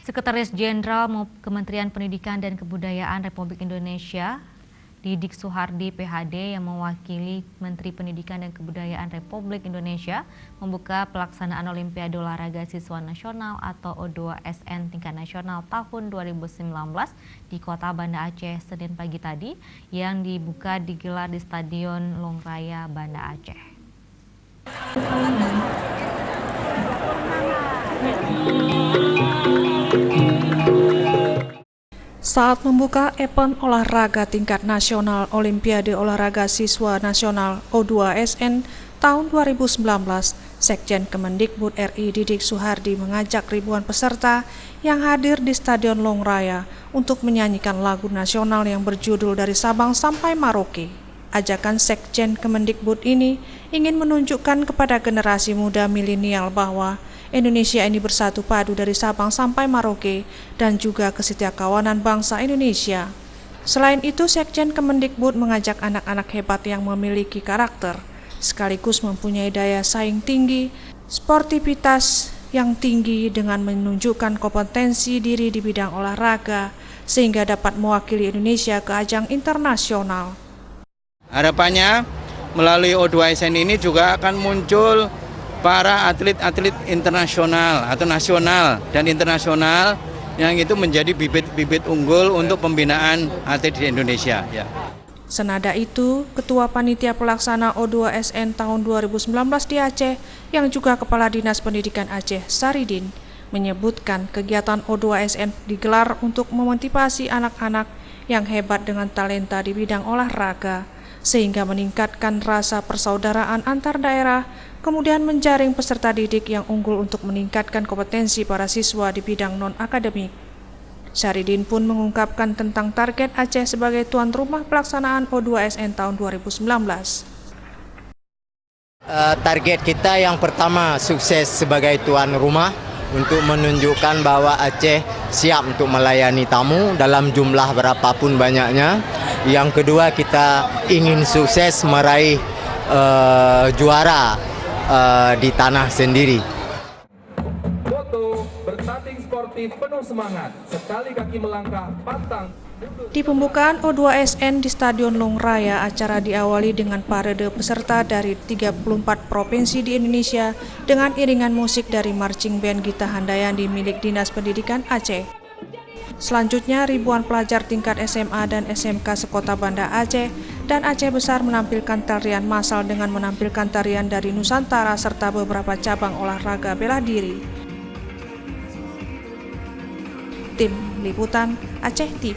Sekretaris Jenderal Kementerian Pendidikan dan Kebudayaan Republik Indonesia, Didik Soehardi PhD yang mewakili Menteri Pendidikan dan Kebudayaan Republik Indonesia membuka pelaksanaan Olimpiade Olahraga Siswa Nasional atau O2SN tingkat nasional tahun 2019 di Kota Banda Aceh Senin pagi tadi yang digelar di Stadion Longraya Banda Aceh. Saat membuka event olahraga tingkat nasional Olimpiade Olahraga Siswa Nasional O2SN tahun 2019, Sekjen Kemendikbud RI Didik Soehardi mengajak ribuan peserta yang hadir di Stadion Longraya untuk menyanyikan lagu nasional yang berjudul Dari Sabang Sampai Merauke. Ajakan Sekjen Kemendikbud ini ingin menunjukkan kepada generasi muda milenial bahwa Indonesia ini bersatu padu dari Sabang sampai Merauke dan juga kesetiakawanan bangsa Indonesia. Selain itu, Sekjen Kemendikbud mengajak anak-anak hebat yang memiliki karakter, sekaligus mempunyai daya saing tinggi, sportivitas yang tinggi dengan menunjukkan kompetensi diri di bidang olahraga, sehingga dapat mewakili Indonesia ke ajang internasional. Harapannya melalui O2SN ini juga akan muncul para atlet-atlet internasional atau nasional dan internasional yang itu menjadi bibit-bibit unggul untuk pembinaan atlet di Indonesia. Ya. Senada itu, Ketua Panitia Pelaksana O2SN tahun 2019 di Aceh yang juga Kepala Dinas Pendidikan Aceh, Saridin, menyebutkan kegiatan O2SN digelar untuk memotivasi anak-anak yang hebat dengan talenta di bidang olahraga, sehingga meningkatkan rasa persaudaraan antar daerah, kemudian menjaring peserta didik yang unggul untuk meningkatkan kompetensi para siswa di bidang non-akademik. Saridin pun mengungkapkan tentang target Aceh sebagai tuan rumah pelaksanaan O2SN tahun 2019. Target kita yang pertama sukses sebagai tuan rumah untuk menunjukkan bahwa Aceh siap untuk melayani tamu dalam jumlah berapapun banyaknya. Yang kedua, kita ingin sukses meraih juara di tanah sendiri. Foto bertanding sportif penuh semangat, sekali kaki melangkah pantang. Di pembukaan O2SN di Stadion Longraya, acara diawali dengan parade peserta dari 34 provinsi di Indonesia dengan iringan musik dari marching band Gita Handayani milik Dinas Pendidikan Aceh. Selanjutnya, ribuan pelajar tingkat SMA dan SMK sekota Banda Aceh dan Aceh Besar menampilkan tarian massal dengan menampilkan tarian dari Nusantara serta beberapa cabang olahraga bela diri. Tim Liputan Aceh TV.